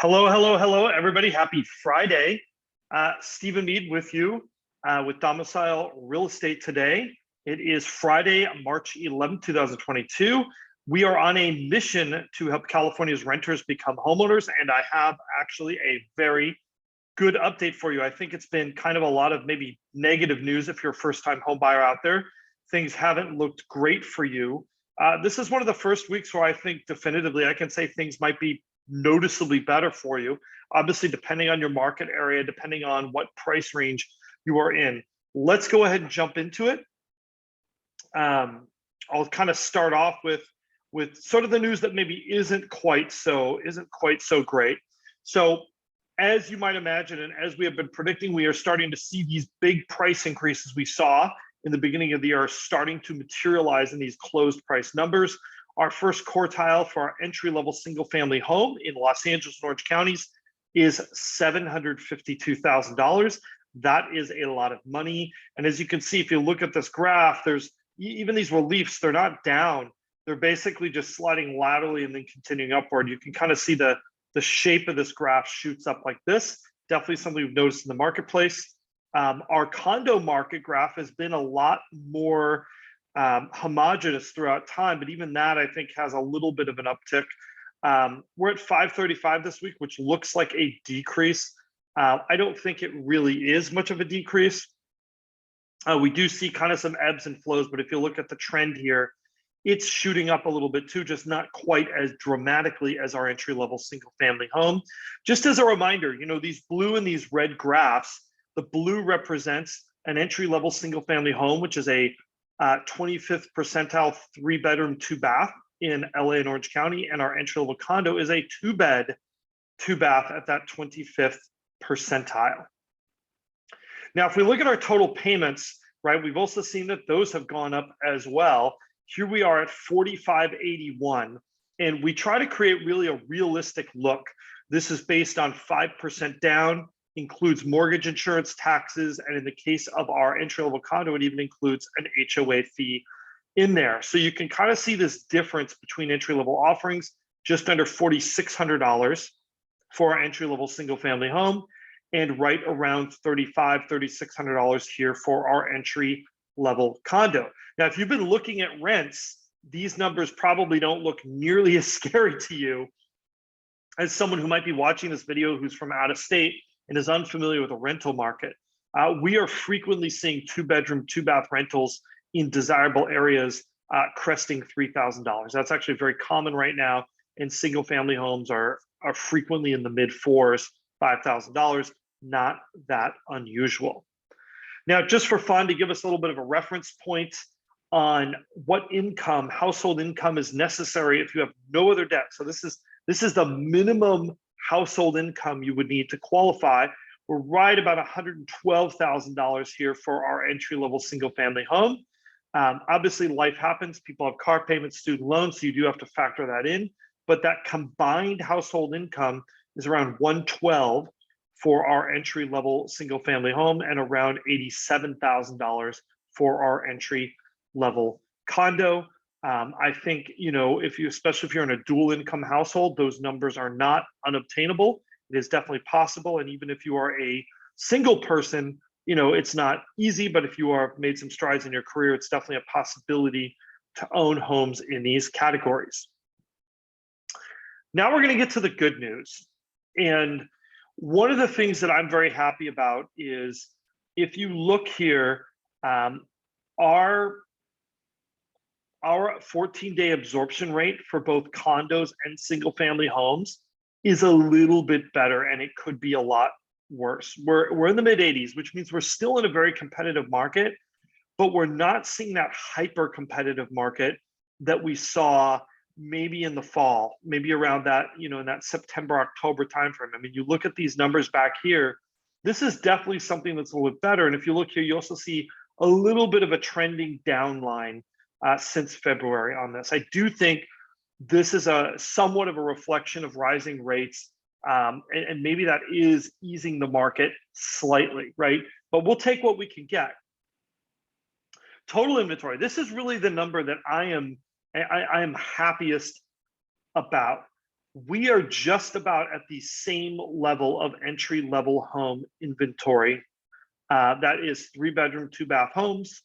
Hello, hello, hello, everybody. Happy Friday. Stephen Meade with you with Domicile Real Estate today. It is Friday, March 11th, 2022. We are on a mission to help California's renters become homeowners, and I have actually a very good update for you. I think it's been kind of a lot of maybe negative news if you're a first-time home buyer out there. Things haven't looked great for you. This is one of the first weeks where I think definitively I can say things might be noticeably better for you. Obviously, depending on your market area, depending on what price range you are in. Let's go ahead and jump into it. I'll kind of start off with sort of the news that maybe isn't quite so great. So as you might imagine, and as we have been predicting, we are starting to see these big price increases we saw in the beginning of the year starting to materialize in these closed price numbers. Our first quartile for our entry-level single-family home in Los Angeles and Orange counties is $752,000. That is a lot of money. And as you can see, if you look at this graph, there's even these reliefs, they're not down. They're basically just sliding laterally and then continuing upward. You can kind of see the shape of this graph shoots up like this. Definitely something we've noticed in the marketplace. Our condo market graph has been a lot more homogenous throughout time, but even that I think has a little bit of an uptick. We're at 535 this week, which looks like a decrease. I don't think it really is much of a decrease. We do see kind of some ebbs and flows, but if you look at the trend here, it's shooting up a little bit too, just not quite as dramatically as our entry-level single-family home. Just as a reminder, you know, these blue and these red graphs, the blue represents an entry-level single-family home, which is a 25th percentile 3-bedroom 2-bath in LA and Orange County, and our entry-level condo is a 2-bed 2-bath at that 25th percentile. Now, if we look at our total payments, right, we've also seen that those have gone up as well. Here we are at $4,581, and we try to create really a realistic look. This is based on 5% down, includes mortgage insurance, taxes, and in the case of our entry-level condo, it even includes an HOA fee in there. So you can kind of see this difference between entry-level offerings, just under $4,600 for our entry-level single-family home, and right around $3,500, $3,600 here for our entry-level condo. Now, if you've been looking at rents, these numbers probably don't look nearly as scary to you as someone who might be watching this video who's from out of state and is unfamiliar with the rental market. We are frequently seeing 2-bedroom, 2-bath rentals in desirable areas cresting $3,000. That's actually very common right now, and single-family homes are frequently in the mid-4s, $5,000, not that unusual. Now, just for fun, to give us a little bit of a reference point on what income, household income is necessary if you have no other debt. So this is the minimum household income you would need to qualify. We're right about $112,000 here for our entry-level single-family home. Obviously, life happens. People have car payments, student loans, so you do have to factor that in. But that combined household income is around $112,000 for our entry-level single-family home and around $87,000 for our entry-level condo. I think, you know, especially if you're in a dual income household, those numbers are not unobtainable. It is definitely possible. And even if you are a single person, you know, it's not easy, but if you are made some strides in your career, it's definitely a possibility to own homes in these categories. Now we're going to get to the good news. And one of the things that I'm very happy about is if you look here, our 14-day absorption rate for both condos and single-family homes is a little bit better, and it could be a lot worse. We're in the mid-80s, which means we're still in a very competitive market, but we're not seeing that hyper-competitive market that we saw maybe in the fall, maybe around that, you know, in that September, October timeframe. I mean, you look at these numbers back here, this is definitely something that's a little bit better. And if you look here, you also see a little bit of a trending down line since February on this. I do think this is somewhat of a reflection of rising rates, and maybe that is easing the market slightly, right? But we'll take what we can get. Total inventory. This is really the number that I am happiest about. we are just about at the same level of entry-level home inventory. That is 3-bedroom, 2-bath homes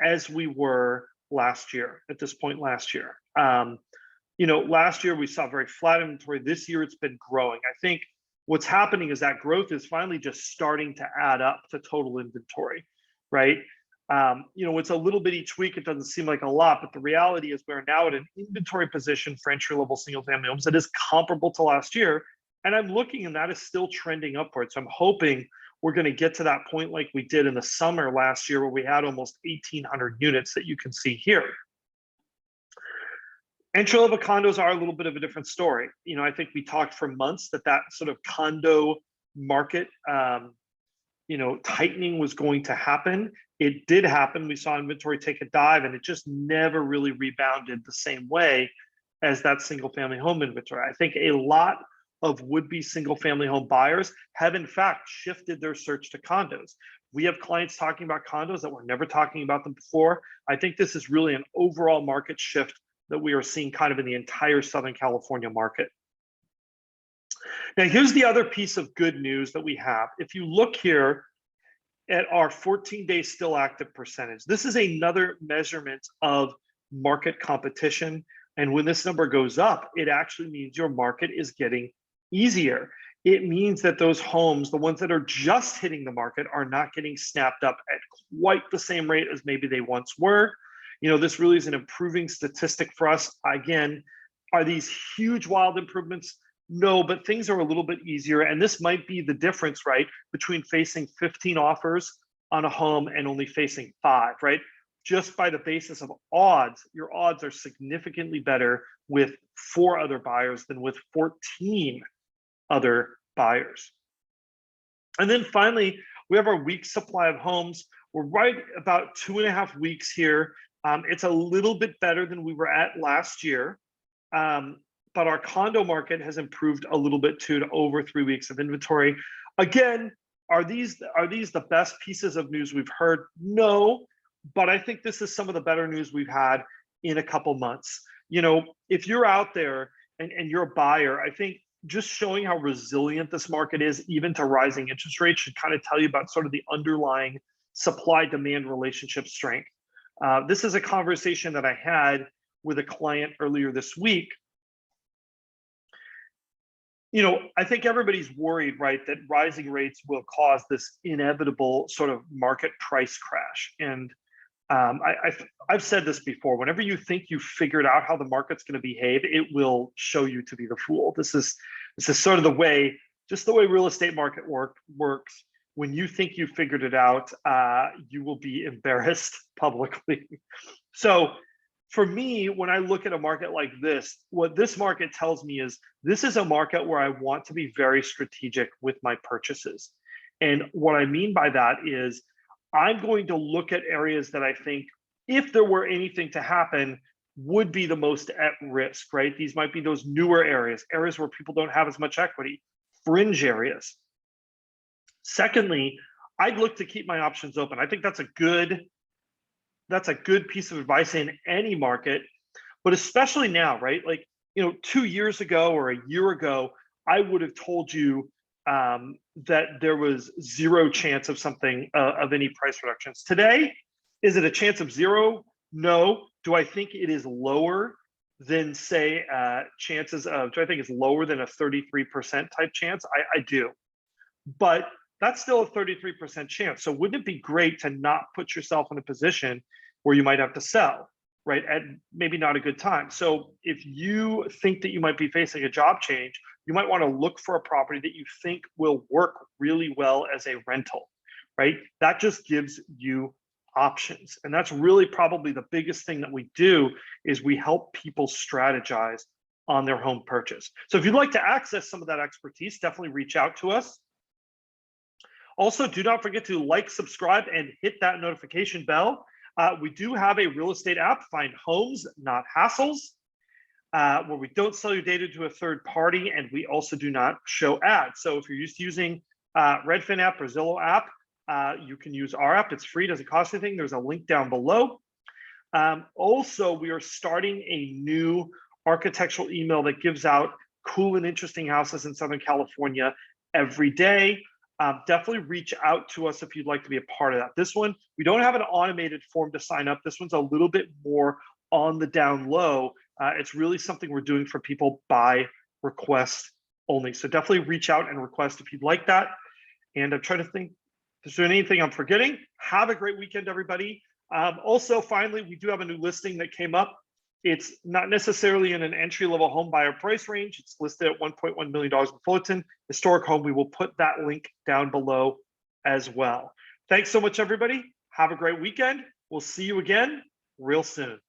as we were last year, at this point last year. Last year we saw very flat inventory. This year it's been growing. I think what's happening is that growth is finally just starting to add up to total inventory, right? It's a little bit each week. It doesn't seem like a lot, but the reality is we're now at an inventory position for entry-level single-family homes that is comparable to last year. And I'm looking, and that is still trending upwards. So I'm hoping we're going to get to that point like we did in the summer last year, where we had almost 1,800 units that you can see here. Entry-level condos are a little bit of a different story. I think we talked for months that sort of condo market, tightening was going to happen. It did happen. We saw inventory take a dive, and it just never really rebounded the same way as that single-family home inventory. I think a lot of would-be single-family home buyers have in fact shifted their search to condos. We have clients talking about condos that were never talking about them before. I think this is really an overall market shift that we are seeing kind of in the entire Southern California market. Now, here's the other piece of good news that we have. If you look here at our 14-day still active percentage, this is another measurement of market competition. And when this number goes up, it actually means your market is getting easier. It means that those homes, the ones that are just hitting the market, are not getting snapped up at quite the same rate as maybe they once were. This really is an improving statistic for us. Again, are these huge, wild improvements? No, but things are a little bit easier. And this might be the difference, right, between facing 15 offers on a home and only facing 5, right? Just by the basis of odds, your odds are significantly better with 4 other buyers than with 14 other buyers. And then finally, we have our week supply of homes. We're right about 2.5 weeks here. It's a little bit better than we were at last year. But our condo market has improved a little bit too, to over 3 weeks of inventory. Again, are these the best pieces of news we've heard? No, but I think this is some of the better news we've had in a couple months. If you're out there and you're a buyer, I think just showing how resilient this market is, even to rising interest rates, should kind of tell you about sort of the underlying supply-demand relationship strength. This is a conversation that I had with a client earlier this week. I think everybody's worried, right, that rising rates will cause this inevitable sort of market price crash. And I've said this before, whenever you think you've figured out how the market's going to behave, it will show you to be the fool. This is sort of the way real estate market works. When you think you've figured it out, you will be embarrassed publicly. So for me, when I look at a market like this, what this market tells me is this is a market where I want to be very strategic with my purchases. And what I mean by that is I'm going to look at areas that I think, if there were anything to happen, would be the most at risk, right? These might be those newer areas where people don't have as much equity, fringe areas. Secondly, I'd look to keep my options open. I think that's a good piece of advice in any market, but especially now, right? 2 years ago or a year ago, I would have told you that there was zero chance of something of any price reductions. Today, is it a chance of zero? No. Do I think it is lower than, say, chances of? Do I think it's lower than a 33% type chance? I do, but that's still a 33% chance. So wouldn't it be great to not put yourself in a position where you might have to sell, right, at maybe not a good time? So if you think that you might be facing a job change, you might want to look for a property that you think will work really well as a rental, right? That just gives you options. And that's really probably the biggest thing that we do, is we help people strategize on their home purchase. So if you'd like to access some of that expertise, definitely reach out to us. Also, do not forget to like, subscribe, and hit that notification bell. We do have a real estate app, Find Homes, Not Hassles, where we don't sell your data to a third party, and we also do not show ads. So if you're used to using Redfin app or Zillow app, you can use our app. It's free, doesn't cost anything. There's a link down below. Also, we are starting a new architectural email that gives out cool and interesting houses in Southern California every day. Definitely reach out to us if you'd like to be a part of that. This one, we don't have an automated form to sign up. This one's a little bit more on the down low. It's really something we're doing for people by request only. So definitely reach out and request if you'd like that. And I'm trying to think, is there anything I'm forgetting? Have a great weekend, everybody. Also, finally, we do have a new listing that came up. It's not necessarily in an entry-level home buyer price range. It's listed at $1.1 million in Fullerton. Historic home. We will put that link down below as well. Thanks so much, everybody. Have a great weekend. We'll see you again real soon.